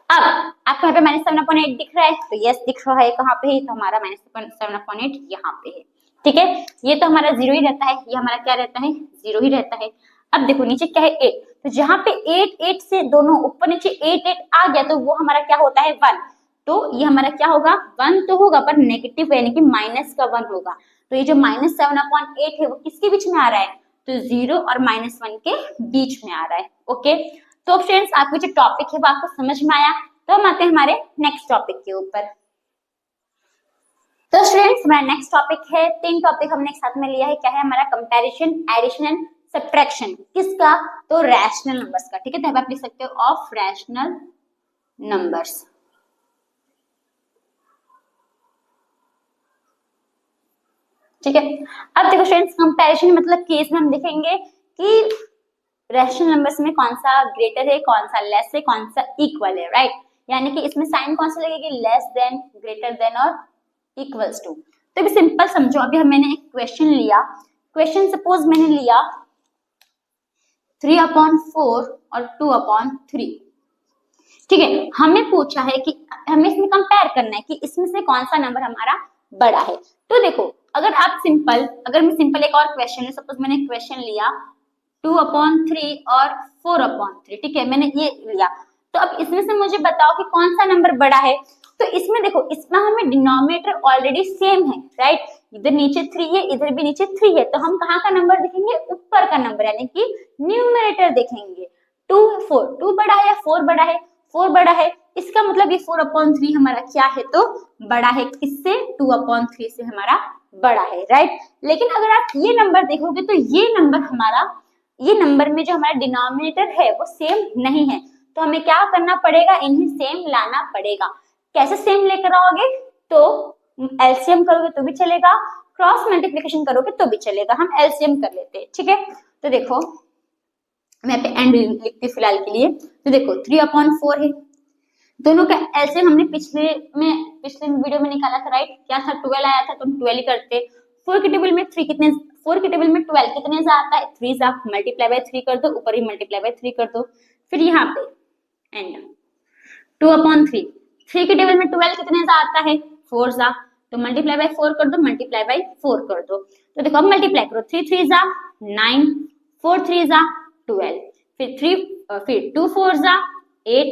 अब आपको यहाँ पे -7/8 दिख रहा है, तो यस दिख रहा है, कहाँ पे है, तो हमारा -7/8 यहाँ पे है, ठीक है। ये तो हमारा 0 ही रहता है, ये हमारा क्या रहता है, 0 ही रहता है। अब देखो नीचे क्या है, 8, तो जहाँ पे 8 8 से दोनों ऊपर नीचे 8 8 आ गया तो वो हमारा क्या होता है, 1। तो ये हमारा क्या होगा, 1 तो होगा पर नेगेटिव यानी कि माइनस का 1 होगा। तो ये जो -7/8 है वो किसके बीच में आ रहा है, तो 0 और -1 के बीच में आ रहा है। ओके, तो फ्रेंड्स आपको जो टॉपिक है वो आपको समझ में आया। तो हम आते हैं हमारे नेक्स्ट टॉपिक के ऊपर। तो स्टूडेंट्स हमारा नेक्स्ट टॉपिक है, 3 टॉपिक हमने एक साथ में लिया है। क्या है हमारा, कंपैरिजन, एडिशन एंड सब्ट्रैक्शन किसका, तो रैशनल नंबर्स का। ठीक है, तो आप लिख सकते हो ऑफ रैशनल नंबर्स। ठीक है, अब देखो स्टूडेंट्स कंपैरिजन मतलब केस में हम देखेंगे कि रैशनल नंबर्स में कौन सा ग्रेटर है, कौन सा लेस है, कौन सा इक्वल है, राइट। यानी कि इसमें साइन कौन सा लगेगी, लेस देन, ग्रेटर देन और इक्वल्स टू। तो अभी सिंपल समझो, अभी मैंने एक क्वेश्चन लिया, क्वेश्चन सपोज मैंने लिया 3/4 और 2/3। ठीक है, हमें पूछा है कि हमें इसमें कंपेयर करना है कि इसमें से कौन सा नंबर हमारा बड़ा है। तो देखो अगर मैं सिंपल एक और क्वेश्चन है, सपोज मैंने क्वेश्चन लिया 2/3 और 4/3। ठीक है, मैंने ये लिया, तो अब इसमें से मुझे बताओ कि कौन सा नंबर बड़ा है। तो इसमें देखो, इसमें हमें डिनोमिनेटर ऑलरेडी सेम है, राइट। इधर नीचे 3 है, इधर भी नीचे 3 है, तो हम कहाँ का नंबर देखेंगे, ऊपर का नंबर, यानी कि न्यूमरेटर देखेंगे। 2 बड़ा है या 4 बड़ा है, 4 बड़ा है, इसका मतलब ये 4/3 हमारा क्या है, तो बड़ा है किससे, 2/3 से हमारा बड़ा है, राइट। लेकिन अगर आप ये नंबर देखोगे तो ये नंबर में जो हमारा डिनोमिनेटर है वो सेम नहीं है, तो हमें क्या करना पड़ेगा, इन्हें सेम लाना पड़ेगा। कैसे सेम लेकर आओगे, तो एलसीएम करोगे तो भी चलेगा, क्रॉस मल्टीप्लिकेशन करोगे तो भी चलेगा। हम एलसीएम कर लेते हैं। ठीक है, तो देखो मैं यहाँ पे एंड लिखती हूँ फिलहाल के लिए। तो देखो 3/4 है, दोनों का एलसीएम हमने पिछले वीडियो में निकाला था, राइट। क्या था, 12 आया था, तो हम 12 ही करते। 4 के टेबल में 12 कितने जा आता है, 3 जा, मल्टीप्लाई बाय 3 कर दो, ऊपर ही मल्टीप्लाई बाय 3 कर दो, फिर यहाँ पे एंड 2/3। 3 के टेबल में 12 कितने जा आता है, 4 जा, तो मल्टीप्लाई बाय 4 कर दो, मल्टीप्लाई बाय 4 कर दो। तो देखो अब मल्टीप्लाई करो, 3 3 जा 9, 4 3 जा 12, फिर 2 4 जा 8,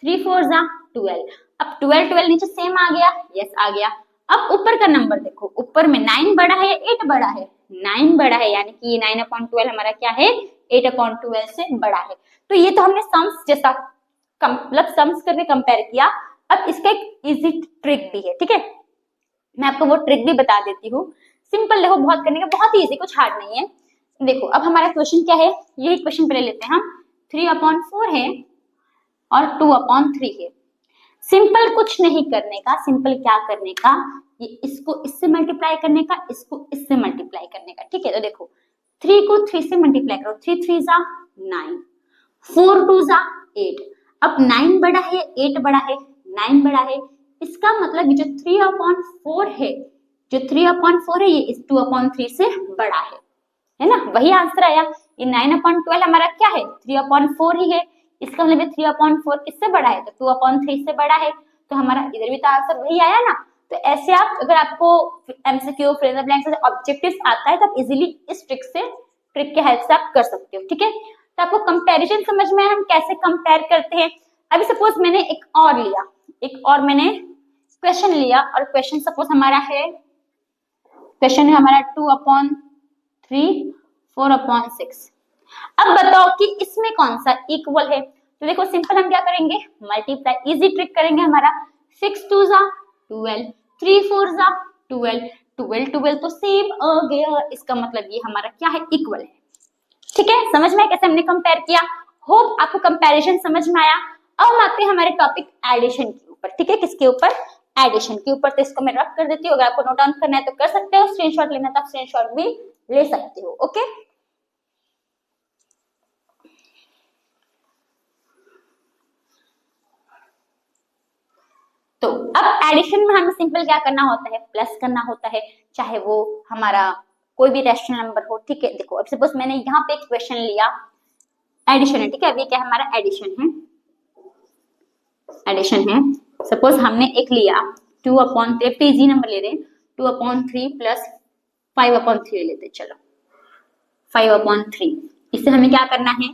3 4 जा 12। अब 12 नीचे सेम आ गया, यस आ गया। अब ऊपर का नंबर देखो, ऊपर में 9 बड़ा है या 8 बड़ा है, 9 बड़ा है, यानी कि ये 9/12 हमारा क्या है, 8/12 से बड़ा है। तो ये तो हमने सम्स जैसा मतलब सम्स करके कंपेयर किया। अब इसका एक इजी ट्रिक भी है, ठीक है, मैं आपको वो ट्रिक भी बता देती हूँ। सिंपल देखो, बहुत करने का, बहुत इजी, कुछ हार्ड नहीं है। देखो अब हमारा क्वेश्चन क्या है, यही क्वेश्चन पहले लेते हैं हम। 3/4 है और 2/3 है। सिंपल कुछ नहीं करने का, सिंपल क्या करने का, ये इसको इससे मल्टीप्लाई करने का, इसको इससे मल्टीप्लाई करने का। ठीक है, तो देखो 3 को 3 से मल्टीप्लाई करो, 3 3 जा 9, 4 2 जा 8। अब 9 बड़ा है, 8 बड़ा है, 9 बड़ा है, इसका मतलब ये जो 3/4 है, जो 3/4 है, ये इस 2/3 से बड़ा है ना, वही आंसर आया। ये 9/12 हमारा क्या है, 3/4 ही है, इसका मतलब 3/4 किससे बड़ा है, तो 2/3 से बड़ा है, तो हमारा इधर भी तो आंसर वही आया ना। तो ऐसे आप, अगर आपको MCQ, fill in the blanks से ऑब्जेक्टिव्स आता है, तो आप इजीली इस ट्रिक के हेल्प से आप कर सकते हो। ठीक है, तो आपको कंपैरिजन समझ में आया, हम कैसे कंपेयर करते हैं। अभी सपोज मैंने एक और मैंने क्वेश्चन लिया, और क्वेश्चन सपोज हमारा है, क्वेश्चन है हमारा 2/3 4/6। अब बताओ कि इसमें कौन सा इक्वल है। तो देखो सिंपल हम क्या करेंगे, मल्टीप्लाई, इजी ट्रिक करेंगे हमारा। 6 2 जा 12, 3 4 जा 12, 12 तो सेम आ गया, इसका मतलब ये हमारा क्या है, इक्वल है। ठीक है, समझ में कैसे हमने कंपेयर किया। होप आपको कंपैरिजन समझ में आया। अब हम आते हैं हमारे टॉपिक एडिशन के ऊपर। ठीक है, किसके ऊपर, एडिशन के ऊपर। तो इसको मैं रब कर देती हूँ, अगर आपको नोट डाउन करना है तो कर सकते हो, स्क्रीनशॉट लेना तो आप स्क्रीनशॉट भी ले सकते हो। ओके, तो अब एडिशन में हमें सिंपल क्या करना होता है, प्लस करना होता है, चाहे वो हमारा कोई भी रैशनल नंबर हो। ठीक है, देखो अब सपोज मैंने यहाँ पे एक क्वेश्चन लिया, एडिशन है। ठीक है, अब ये क्या है, हमारा एडिशन है। सपोज हमने एक लिया 2/3, इजी नंबर ले रहे हैं, 2/3 प्लस 5/3 ले लेते, चलो 5/3। इससे हमें क्या करना है,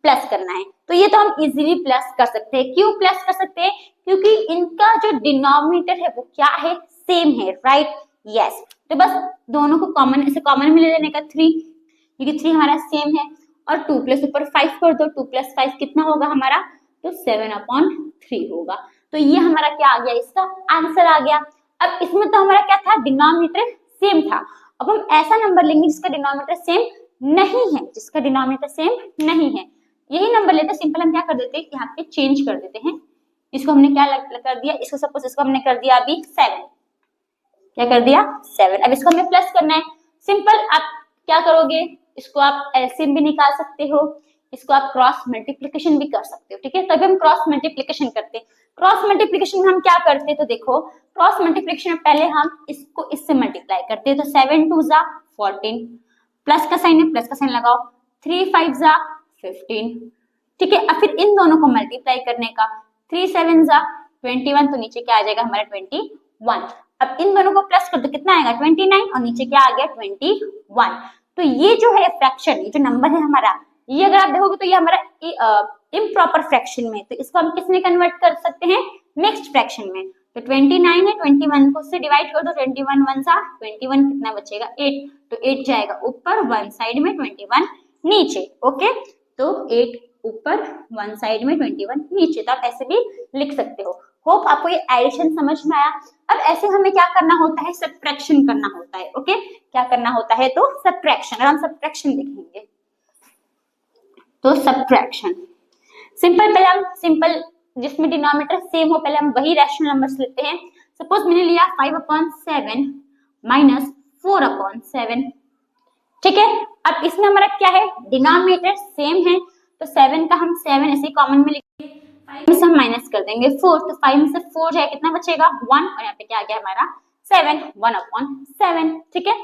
प्लस करना है। तो ये तो हम इजीली प्लस कर सकते हैं। क्यों प्लस कर सकते हैं, क्योंकि इनका जो डिनोमिनेटर है वो क्या है, सेम है, राइट, यस। तो बस दोनों को कॉमन, ऐसे कॉमन में ले लेने का 3, क्योंकि 3 हमारा सेम है, और 2 प्लस ऊपर 5 कर दो, 2 + 5 कितना होगा हमारा, तो 7/3 होगा। तो ये हमारा क्या आ गया, इसका आंसर आ गया। अब इसमें तो हमारा क्या था, डिनोमिनेटर सेम था। अब हम ऐसा नंबर लेंगे जिसका डिनोमिनेटर सेम नहीं है, जिसका डिनोमिनेटर सेम नहीं है, यही नंबर लेते सिंपल हम क्या कर देते हैं, यहाँ पे चेंज कर देते हैं। इसको हमने क्या कर दिया, इसको सपोज इसको हमने कर दिया अभी 7, क्या कर दिया 7। अब इसको हमें प्लस करना है, सिंपल आप क्या करोगे, इसको आप एलसीएम भी निकाल सकते हो, इसको आप क्रॉस मल्टीप्लिकेशन भी कर सकते हो, ठीक है। तभी हम क्रॉस मल्टीप्लिकेशन करते हैं। क्रॉस मल्टीप्लिकेशन में हम क्या करते हैं, तो देखो क्रॉस मल्टीप्लिकेशन में पहले हम इसको इससे मल्टीप्लाई करते हैं, तो 7 2 जा 14, प्लस का साइन है, प्लस का साइन लगाओ, 3 5 जा 15, ठीक है। अब फिर इन दोनों को मल्टीप्लाई करने का, 3 7 जा 21, तो नीचे क्या आ जाएगा हमारा 21। अब इन दोनों को प्लस कर दो, कितना आएगा 29, और नीचे क्या आ गया 21। तो ये जो है फ्रैक्शन, ये जो नंबर है हमारा, ये अगर आप देखोगे तो ये हमारा इम्प्रॉपर फ्रैक्शन में, तो इसको हम किसमें कन्वर्ट कर सकते हैं, मिक्स्ड फ्रैक्शन में। तो 29 है, 21 को से डिवाइड कर दो, 21 1 सा 21, कितना बचेगा 8, तो 8 जाएगा ऊपर, 1 साइड में 21 नीचे, ओके। तो 8 ऊपर, 1 साइड में 21 नीचे, तो आप ऐसे भी लिख सकते हो। होप आपको ये एडिशन समझ में आया। अब ऐसे हमें क्या करना होता है, सब्ट्रैक्शन करना होता है, ओके। क्या करना होता है, तो सब्ट्रैक्शन, अगर हम सब्ट्रैक्शन देखेंगे तो सब्ट्रैक्शन सिंपल, पहले हम सिंपल जिसमें डिनोमिनेटर सेम हो पहले हम वही रैशनल नंबर्स लेते हैं। सपोज मैंने लिया 5/7 माइनस 4/7, ठीक है। अब इसमें हमारा क्या है, डिनोमिनेटर सेम है, तो 7 का हम 7 ऐसे कॉमन में लिखेंगे, 5 में से हम माइनस कर देंगे 4, तो 5 में से 4 जाए कितना बचेगा 1, और यहाँ पे क्या आ गया हमारा 7, 1/7, ठीक है।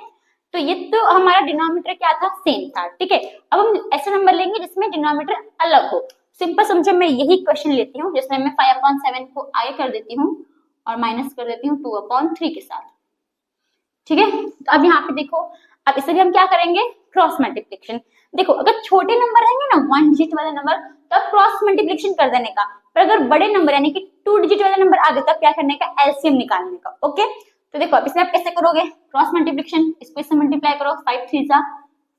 तो ये तो हमारा डिनोमिनेटर क्या था, सेम था, ठीक है। अब हम ऐसे नंबर लेंगे जिसमें डिनोमिनेटर अलग हो। सिंपल समझो, मैं यही क्वेश्चन लेती हूँ जिसमें मैं 5/7 को आगे कर देती हूँ और माइनस कर देती हूँ 2/3 के साथ, ठीक है। तो अब यहाँ पे देखो, अब इसे भी हम क्या करेंगे, क्रॉस मल्टीप्लिकेशन। देखो अगर छोटे नंबर रहेंगे ना 1 डिजिट वाले नंबर, तब क्रॉस मल्टीप्लिकेशन कर देने का, पर अगर बड़े नंबर यानी कि 2 डिजिट वाले नंबर आगे, तब क्या करने का, एलसीएम निकालने का, ओके। तो देखो अब इसमें आप कैसे करोगे क्रॉस मल्टीप्लिकेशन, इसको इससे मल्टीप्लाई करो, 5 3 जा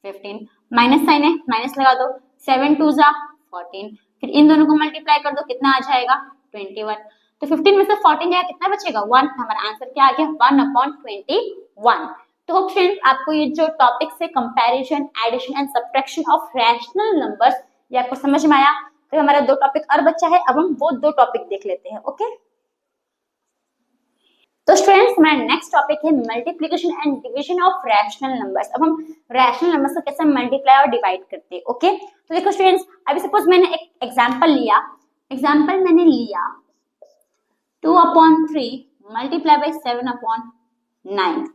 15, माइनस साइन है माइनस लगा दो, 7 2 जा 14, फिर इन दोनों को मल्टीप्लाई कर दो, कितना आ जाएगा 21। तो 15 में से 14 जाएगा, कितना बचेगा 1, हमारा आंसर क्या आ गया 1/21। तो होप फ्रेंड्स आपको ये जो टॉपिक्स है comparison, addition and subtraction of rational numbers, ये आपको समझ में आया। तो हमारा 2 टॉपिक और बचा है, अब हम वो 2 टॉपिक देख लेते हैं, ओके। तो स्टूडेंट्स हमारा नेक्स्ट टॉपिक है multiplication and division of rational numbers. अब हम रैशनल नंबर्स को कैसे मल्टीप्लाई और डिवाइड करते हैं, ओके। तो देखो स्टूडेंट्स, अभी सपोज मैंने एक एग्जांपल लिया, मैंने लिया 2/3 मल्टीप्लाई बाय 7/9,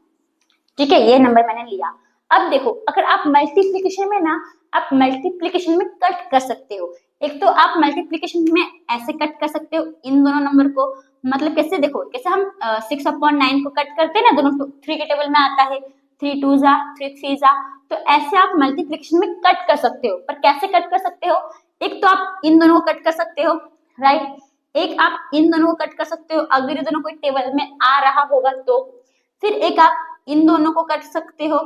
ठीक है, ये नंबर मैंने लिया। अब देखो अगर आप मल्टीप्लिकेशन में ना, आप मल्टीप्लिकेशन में कट कर सकते हो। एक तो आप मल्टीप्लिकेशन में ऐसे कट कर सकते हो इन दोनों नंबर को, मतलब कैसे, देखो कैसे हम 6/9 को कट करते हैं ना, दोनों 3 के टेबल में आता है, 3 2 जा 3 3 जा, तो ऐसे आप मल्टीप्लिकेशन में कट कर सकते हो। पर कैसे कट कर सकते हो, एक तो आप इन दोनों को कट कर सकते हो, राइट, एक आप इन दोनों को कट कर सकते हो अगर ये दोनों कोई टेबल में आ रहा होगा तो, फिर एक आप इन दोनों को कट सकते हो,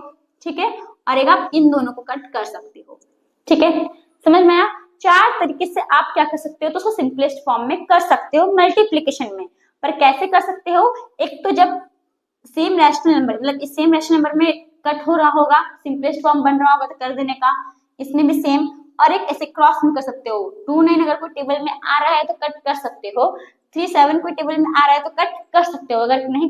ठीक है, और एक आप इन दोनों को कट कर सकते हो, ठीक है। समझ में आया, 4 तरीके से आप क्या कर सकते हो, तो उसको सिंपलेस्ट फॉर्म में कर सकते हो मल्टीप्लिकेशन में। पर कैसे कर सकते हो, एक तो जब सेम रैशनल नंबर, मतलब इस सेम रैशनल नंबर में कट हो रहा होगा, सिंपलेस्ट फॉर्म बन रहा होगा तो कर देने का, इसमें भी सेम। और एक ऐसे क्रॉस में कर सकते हो, 2 9 अगर कोई टेबल में आ रहा है तो कट कर सकते हो, 3 7 कोई टेबल में आ रहा है तो कट कर सकते हो, अगर नहीं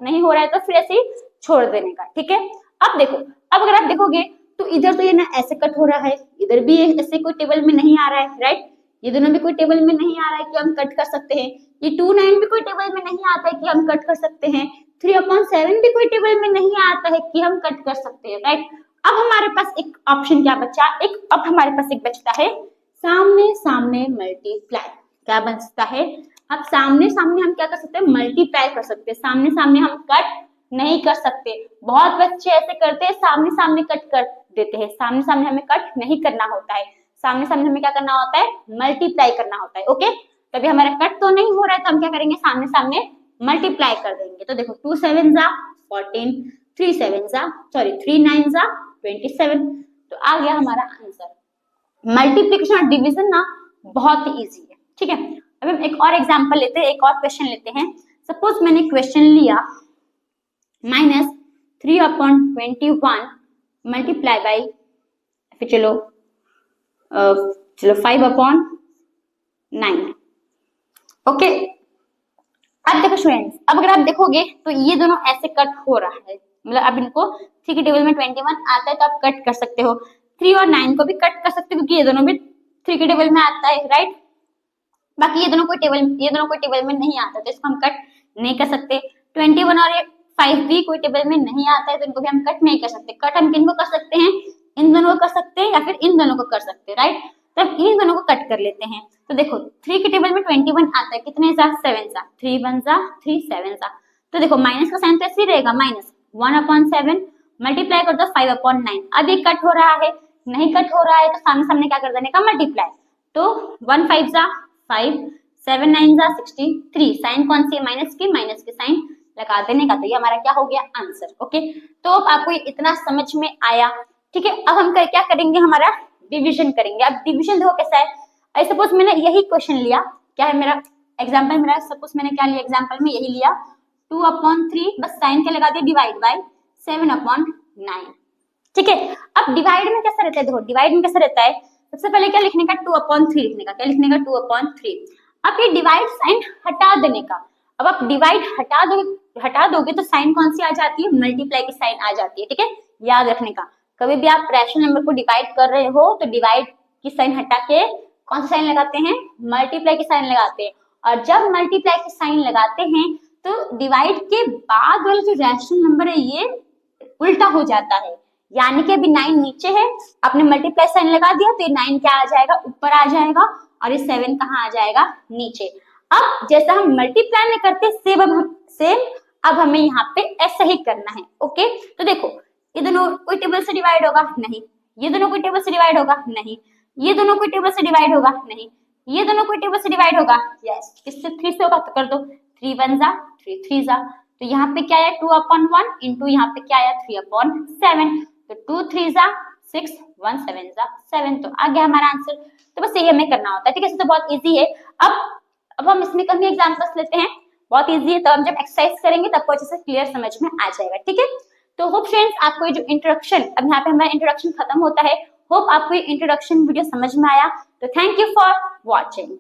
नहीं हो रहा है तो फिर ऐसे ही छोड़ देने का, ठीक है। अब देखो, अब अगर आप देखोगे तो इधर तो ये ना ऐसे कट हो रहा है, इधर भी ऐसे कोई टेबल में नहीं आ रहा है, राइट, ये दोनों भी कोई टेबल में नहीं आ रहा है कि हम कट कर सकते हैं, ये 2 9 भी कोई टेबल में नहीं आता है कि हम कट कर सकते हैं, 3/7 भी कोई टेबल में नहीं आता है कि हम कट कर सकते हैं, राइट। अब हमारे पास एक ऑप्शन क्या बचा, अब हमारे पास एक बचता है सामने सामने मल्टीप्लाई। क्या बचता है, अब सामने सामने हम क्या कर सकते हैं, मल्टीप्लाई कर सकते हैं, सामने सामने हम कट नहीं कर सकते। बहुत बच्चे ऐसे करते हैं, सामने सामने कट कर देते हैं, सामने सामने हमें कट नहीं करना होता है, सामने सामने हमें क्या करना होता है, मल्टीप्लाई करना होता है, ओके। तभी हमारा कट तो नहीं हो रहा है तो हम क्या करेंगे, सामने सामने मल्टीप्लाई कर देंगे। तो देखो 2 7 जा 14, 3 7 जा 3 9 जा 27, तो आ गया हमारा आंसर। मल्टीप्लिकेशन और डिवीजन ना बहुत ही इजी है, ठीक है। अब हम एक और एग्जांपल लेते हैं, एक और क्वेश्चन लेते हैं। सपोज मैंने क्वेश्चन लिया -3/21 मल्टीप्लाई बाय फिर चलो 5/9। ओके, अब देखो स्टूडेंट्स, अब अगर आप देखोगे तो ये दोनों ऐसे कट हो रहा है, मतलब अब इनको 3 के टेबल में 21 आता है तो आप कट कर सकते हो, 3 और 9 को भी कट कर सकते हो क्योंकि ये दोनों भी 3 के टेबल में आता है, राइट। बाकी ये दोनों कोई टेबल में नहीं आता तो इसको हम कट नहीं कर सकते। 21 और 5 भी कोई टेबल में नहीं आता है तो इनको भी हम कट नहीं कर सकते। कट हम किनको कर सकते हैं, इन दोनों को कर सकते हैं या फिर इन दोनों को कर सकते हैं, राइट। तब इन दोनों को कट कर लेते हैं। तो देखो 3 के टेबल में 21 आता है, कितने जा 7 जा, 3 1 जा 3 7 जा। तो देखो माइनस का साइन तो ऐसे ही रहेगा, माइनस 1/7 मल्टीप्लाई कर दो 5/9। अब ये कट हो रहा है, नहीं कट हो रहा है तो सामने सामने क्या कर देने का, मल्टीप्लाई। तो 1 5 जा 5, 7 9 जा 63। साइन कौन सी है, माइनस की साइन लगा देने का। तो ये हमारा क्या हो गया, आंसर। ओके, तो अब आपको इतना समझ में आया, ठीक है। अब हम क्या करेंगे, हमारा डिवीजन करेंगे। अब डिवीजन देखो कैसा है। सपोज मैंने यही क्वेश्चन लिया, क्या है मेरा एग्जाम्पल, मेरा सपोज मैंने क्या लिया एग्जाम्पल में, यही लिया 2/3, बस साइन क्या लगा दिया, डिवाइड बाय 7/9, ठीक है। अब डिवाइड में कैसा रहता है, देखो डिवाइड में कैसा रहता है, सबसे पहले क्या लिखने का, 2/3 लिखने का, क्या लिखने का 2/3। अब ये डिवाइड साइन हटा देने का। अब आप डिवाइड हटा दोगे तो साइन कौन सी आ जाती है, मल्टीप्लाई की साइन आ जाती है, ठीक है। याद रखने का, कभी भी आप रैशनल नंबर को डिवाइड कर रहे हो तो डिवाइड की साइन हटा के कौन सा साइन लगाते हैं, मल्टीप्लाई की साइन लगाते हैं। और जब मल्टीप्लाई की साइन लगाते हैं तो डिवाइड के बाद वाला जो रैशनल नंबर है ये उल्टा हो जाता है, यानी कि अभी 9 नीचे है, आपने मल्टीप्लाई साइन लगा दिया तो ये 9 क्या आ जाएगा, ऊपर आ जाएगा, और ये 7 कहाँ आ जाएगा, नीचे। अब जैसा हम मल्टीप्लाई में करते सेम अब हमें यहाँ पे ऐसा ही करना है। ओके, तो देखो ये दोनों कोई टेबल से डिवाइड होगा नहीं, ये दोनों कोई टेबल से डिवाइड होगा नहीं, ये दोनों कोई टेबल से डिवाइड होगा नहीं, ये दोनों कोई टेबल से डिवाइड होगा, यस। किससे, 3 से होगा तो कर दो, 3 1 जा 3 3 जा। तो यहाँ पे क्या आया 2/1 इंटू यहाँ पे क्या आया 3/7। तो 2 3 जा 6, 1 7 जा 7। तो आ गया हमारा आंसर। तो बस यही हमें करना होता है, ठीक है। तो बहुत इजी है। अब हम इसमें कभी एग्जांपल्स लेते हैं, बहुत इजी है। तो हम जब एक्सरसाइज करेंगे तब अच्छे से क्लियर समझ में आ जाएगा, ठीक है। तो होप फ्रेंड्स आपको ये जो इंट्रोडक्शन, अब यहाँ पे हमारा इंट्रोडक्शन खत्म होता है। होप आपको ये इंट्रोडक्शन वीडियो समझ में आया। तो थैंक यू फॉर वॉचिंग।